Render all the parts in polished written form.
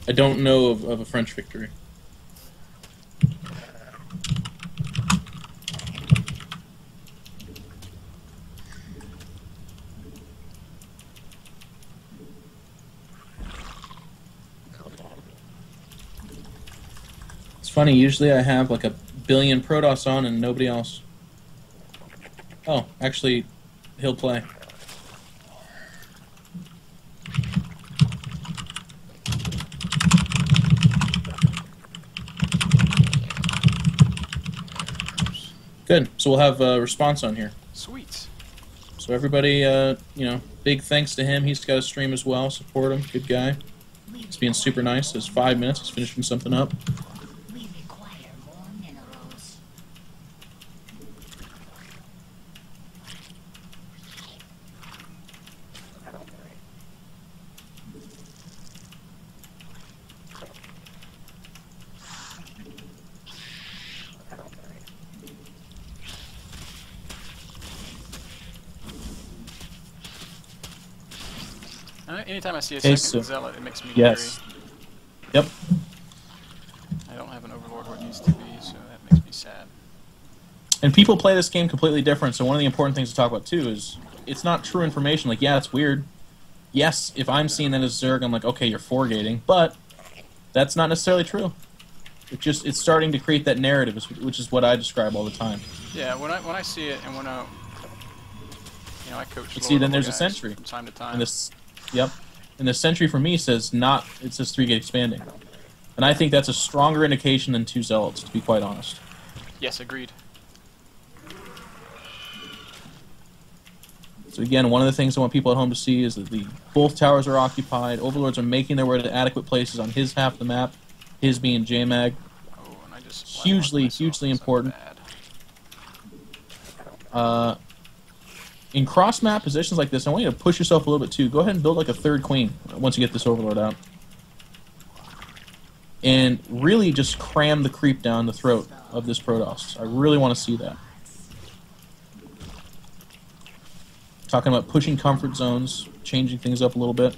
I don't know of a French victory. It's funny, usually I have like a billion Protoss on and nobody else. Oh, actually, he'll play. Good. So we'll have a response on here. Sweet. So everybody, you know, big thanks to him. He's got a stream as well. Support him. Good guy. He's being super nice. It's 5 minutes. He's finishing something up. We require more minerals. Anytime I see a Okay, second so- zealot, it makes me Yes. Yep. angry. I don't have an overlord where it needs to be, so that makes me sad. And people play this game completely different, so one of the important things to talk about, too, is it's not true information. Like, yeah, it's weird. Yes, if I'm seeing that as Zerg, I'm like, okay, you're foregating, but that's not necessarily true. It's starting to create that narrative, which is what I describe all the time. Yeah, when I see it, and when I, you know, I coach. See, then there's a guys sentry. from time to time. And this, yep. And the sentry for me says not. It says 3-gate expanding, and I think that's a stronger indication than 2 zealots, to be quite honest. Yes, agreed. So again, one of the things I want people at home to see is that both towers are occupied. Overlords are making their way to adequate places on his half of the map, his being JMAG. Oh, and I just Hugely, hugely important. In cross-map positions like this, I want you to push yourself a little bit too. Go ahead and build like a 3rd queen once you get this Overlord out. And really just cram the creep down the throat of this Protoss. I really want to see that. Talking about pushing comfort zones, changing things up a little bit.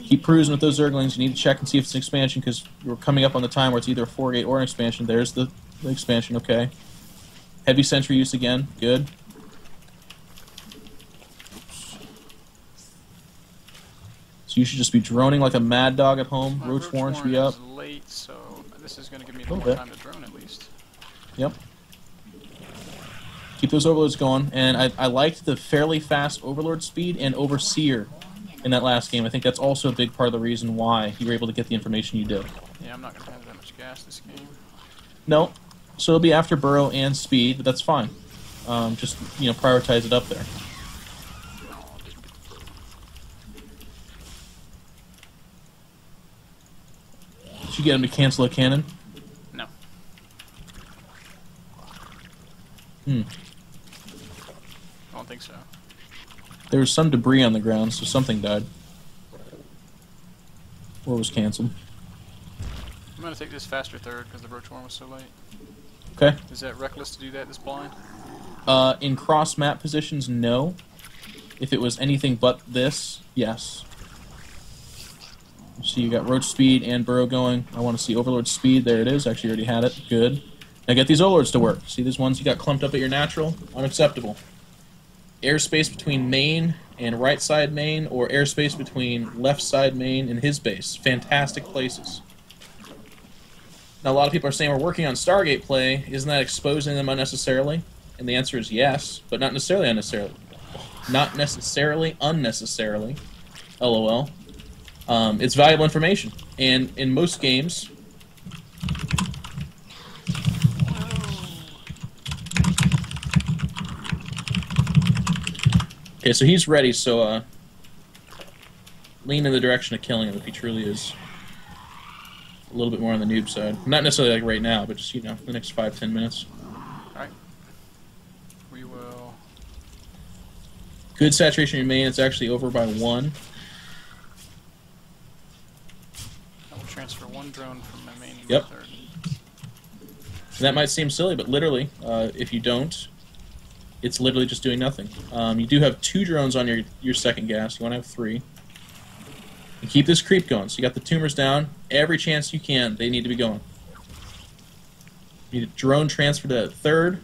Keep cruising with those Zerglings. You need to check and see if it's an expansion, because we're coming up on the time where it's either a 4-gate or an expansion. There's the expansion, okay. Heavy sentry use again, good. So you should just be droning like a mad dog at home. My Roach Warren should be up. is late, so this is going to give me a Little little more bit. time to drone at least. Yep. Keep those overloads going, and I liked the fairly fast overlord speed and overseer in that last game. I think that's also a big part of the reason why you were able to get the information you did. Yeah, I'm not going to have that much gas this game. No, so it'll be after burrow and speed, but that's fine. Just, you know, prioritize it up there. Did you get him to cancel a cannon? No. I don't think so. There was some debris on the ground, so something died. Or was canceled. I'm going to take this faster 3rd because the Roach Warren was so late. Okay. Is that reckless to do that this blind? In cross-map positions, no. If it was anything but this, yes. So you got Roach speed and Burrow going. I want to see Overlord speed. There it is. Actually, already had it. Good. Now get these Overlords to work. See these ones you got clumped up at your natural? Unacceptable. Airspace between main and right side main, or airspace between left side main and his base. Fantastic places. Now, a lot of people are saying we're working on Stargate play. Isn't that exposing them unnecessarily? And the answer is yes, but not necessarily unnecessarily. Not necessarily unnecessarily. LOL. It's valuable information. And in most games... Okay, so he's ready, so lean in the direction of killing him if he truly is a little bit more on the noob side. Not necessarily like right now, but just, you know, the next 5-10 minutes. Alright. We will... Good saturation in your main. It's actually over by 1. I will transfer 1 drone from my main to Yep. my 3rd. And that might seem silly, but literally, if you don't, it's literally just doing nothing. You do have 2 drones on your second gas. You want to have 3. And keep this creep going. So you got the tumors down. Every chance you can, they need to be going. You need a drone transfer to that third.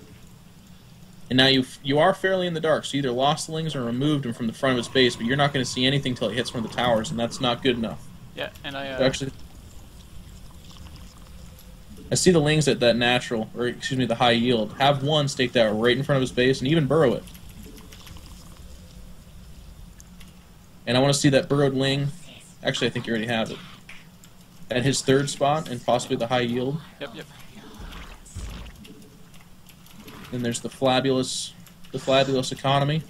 And now you are fairly in the dark, so you either lost the lings or removed him from the front of his base, but you're not going to see anything until it hits one of the towers, and that's not good enough. Yeah, and Actually, I see the lings at that natural, or excuse me, the high yield. Have one staked out right in front of his base, and even burrow it. And I want to see that burrowed ling. Actually, I think you already have it. At his third spot, and possibly the high yield. Yep, yep. Then there's the flabulous economy.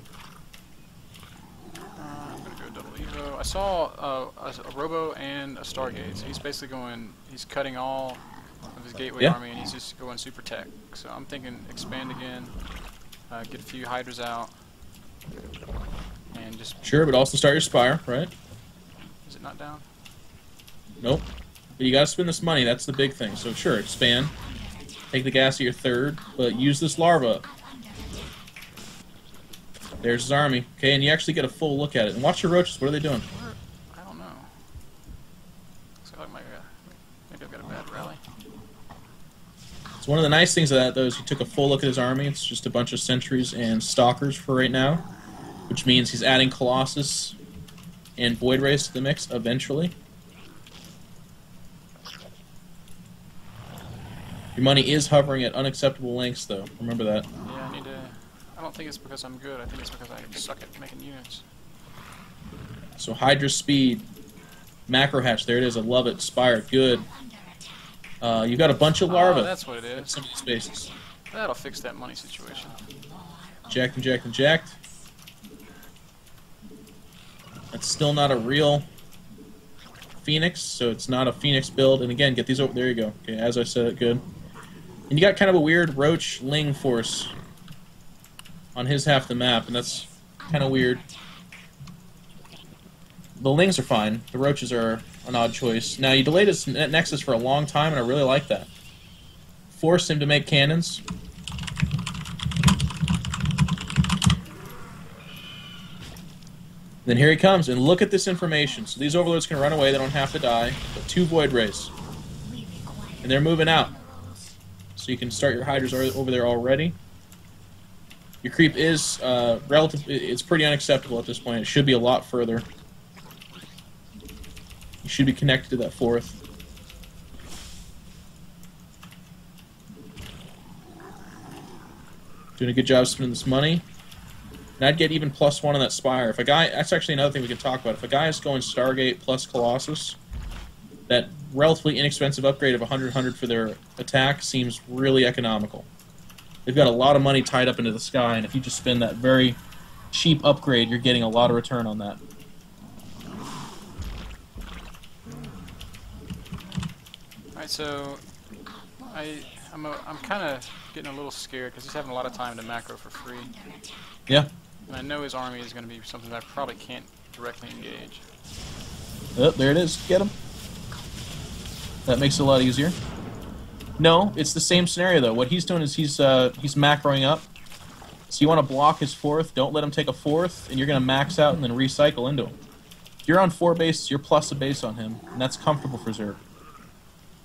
I'm gonna go double Evo. I saw a Robo and a Stargate, so he's basically going, he's cutting all of his gateway army, and he's just going super tech. So I'm thinking expand again, get a few Hydras out, and just... Sure, but also start your Spire, right? Is it not down? Nope. But you gotta spend this money, that's the big thing. So sure, expand. Take the gas at your third, but use this larva. There's his army. Okay, and you actually get a full look at it. And watch your roaches, what are they doing? I don't know. Looks like maybe I've got a bad rally. So one of the nice things of that, though, is you took a full look at his army. It's just a bunch of sentries and stalkers for right now, which means he's adding Colossus and Void Rays to the mix eventually. Your money is hovering at unacceptable lengths, though. Remember that. Yeah, I need to... I don't think it's because I'm good. I think it's because I suck at making units. So Hydra speed, macro hatch. There it is. I love it. Spire, good. You got a bunch of larvae. Oh, that's what it is. At some of these bases. That'll fix that money situation. Jacked and jacked and jacked. That's still not a real Phoenix, so it's not a Phoenix build. And again, get these over. There you go. Okay, as I said it, good. And you got kind of a weird Roach Ling force on his half the map, and that's kind of weird. The Lings are fine. The Roaches are an odd choice. Now, you delayed his Nexus for a long time, and I really like that. Forced him to make cannons. Then here he comes, and look at this information. So these Overlords can run away, they don't have to die. But 2 Void Rays. And they're moving out. So you can start your Hydras over there already. Your creep is it's pretty unacceptable at this point. It should be a lot further. You should be connected to that 4th. Doing a good job spending this money. And I'd get even +1 on that Spire. If a guy, that's actually another thing we can talk about. If a guy is going Stargate plus Colossus, that relatively inexpensive upgrade of 100 for their attack seems really economical. They've got a lot of money tied up into the sky, and if you just spend that very cheap upgrade, you're getting a lot of return on that. Alright, so I'm kind of getting a little scared because he's having a lot of time to macro for free. Yeah. And I know his army is going to be something that I probably can't directly engage. Oh, there it is. Get him. That makes it a lot easier. No, it's the same scenario though. What he's doing is he's macroing up. So you want to block his 4th. Don't let him take a 4th, and you're going to max out and then recycle into him. If you're on 4 bases, you're plus a base on him, and that's comfortable for Zerg.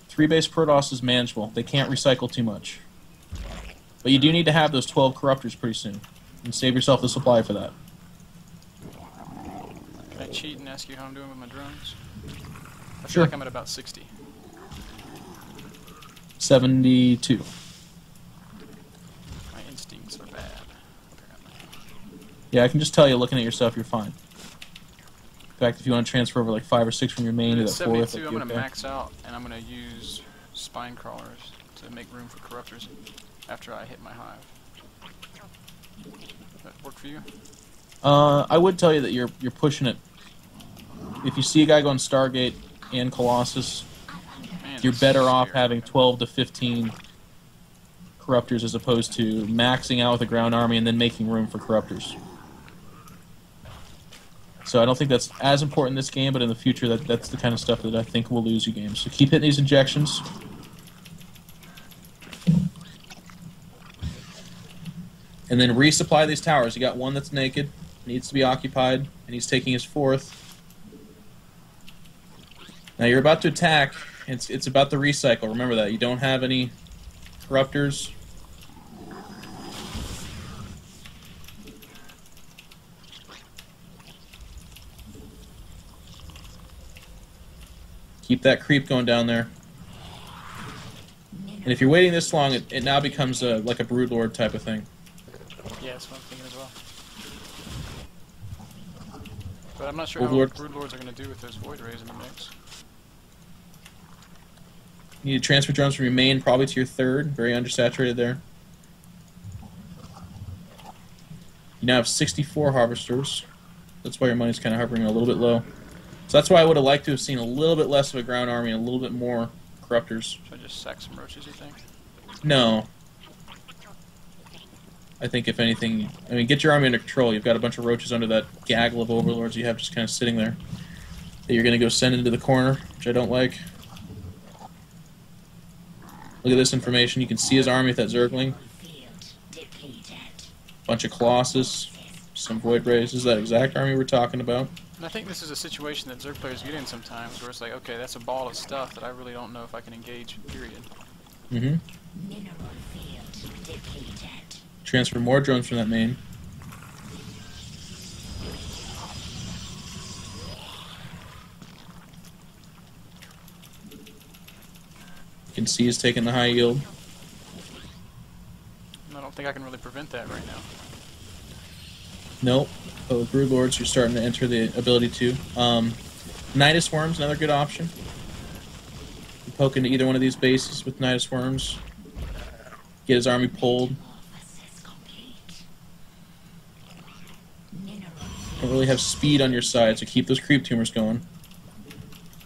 3 base Protoss is manageable. They can't recycle too much. But you do need to have those 12 Corruptors pretty soon, and save yourself the supply for that. Can I cheat and ask you how I'm doing with my drones? I feel Sure. like I'm at about 60. 72. My instincts are bad, apparently. Yeah, I can just tell you, looking at your stuff, you're fine. In fact, if you want to transfer over like 5 or 6 from your main to At that 4th, 72, I'm that'd going be to okay. max out, and I'm going to use Spine Crawlers to make room for Corruptors after I hit my hive. Does that work for you? I would tell you that you're pushing it. If you see a guy going Stargate and Colossus, Man, you're that's better off scary. having 12 to 15 Corruptors as opposed to maxing out with a ground army and then making room for Corruptors. So I don't think that's as important in this game, but in the future, that's the kind of stuff that I think will lose you games. So keep hitting these injections. And then resupply these towers. You got one that's naked, needs to be occupied, and he's taking his 4th. Now you're about to attack. It's about the recycle. Remember that. You don't have any corruptors. Keep that creep going down there. And if you're waiting this long, it now becomes like a Broodlord type of thing. Yeah, that's what I'm thinking as well. But I'm not sure Overlord. how Broodlords are going to do with those Void Rays in the mix. You need to transfer drones from your main probably to your third. Very undersaturated there. You now have 64 harvesters. That's why your money's kind of hovering a little bit low. So that's why I would have liked to have seen a little bit less of a ground army and a little bit more corruptors. Should I just sack some roaches, you think? No. I think if anything, I mean, get your army under control. You've got a bunch of roaches under that gaggle of overlords you have just kind of sitting there that you're going to go send into the corner, which I don't like. Look at this information. You can see his army with that Zergling. Bunch of Colossus, some Void Rays. This is that exact army we're talking about. And I think this is a situation that Zerg players get in sometimes, where it's like, okay, that's a ball of stuff that I really don't know if I can engage, period. Mm-hmm. Transfer more drones from that main. You can see he's taking the high yield. I don't think I can really prevent that right now. Nope. But with Broodlords, you're starting to enter the ability to. Nidus Worms, another good option. You poke into either one of these bases with Nidus Worms. Get his army pulled. Don't really have speed on your side, so keep those creep tumors going.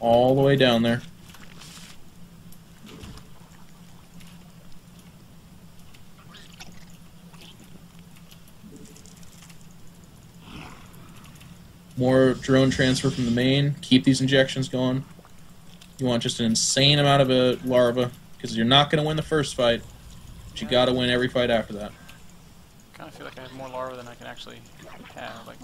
All the way down there. More drone transfer from the main. Keep these injections going. You want just an insane amount of a larva, because you're not going to win the first fight, but you got to win every fight after that. I kind of feel like I have more larvae than I can actually have. Like,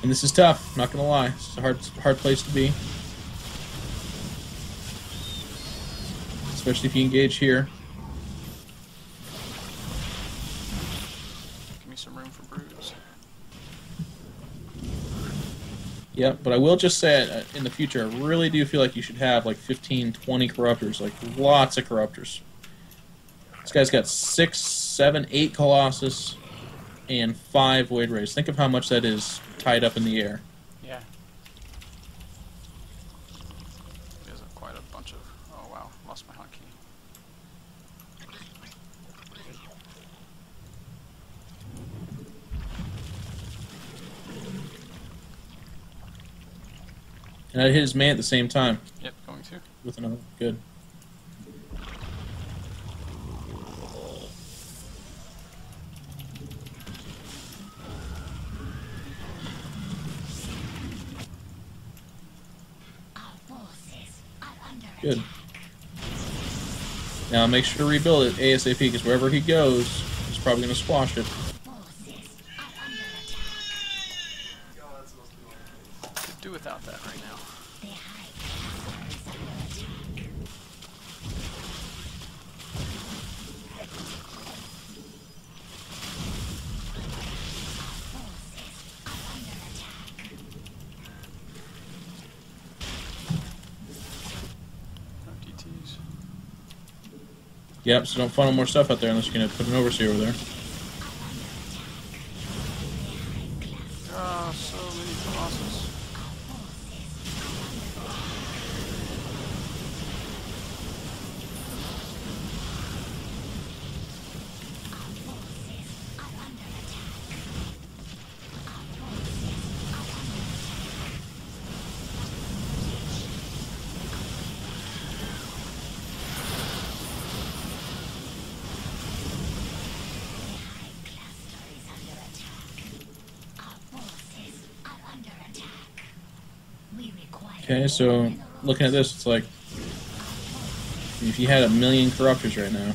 And this is tough, not going to lie. It's a hard place to be. Especially if you engage here. give me some room for broods. Yep, but I will just say, in the future, I really do feel like you should have like 15, 20 corruptors, like lots of corruptors. This guy's got 6, 7, 8 Colossus and 5 Void Rays. Think of how much that is tied up in the air. Yeah. There's quite a bunch of... Oh wow, lost my hotkey. And I hit his man at the same time. Yep, going to. With another. Good. Good. Now make sure to rebuild it ASAP, because wherever he goes, he's probably going to squash it. Could do without that right now. No DTs. Yep, so don't funnel more stuff out there unless you're going to put an overseer over there. Oh, so many Colossus. Okay, so looking at this, it's like if you had 1 million corruptors right now,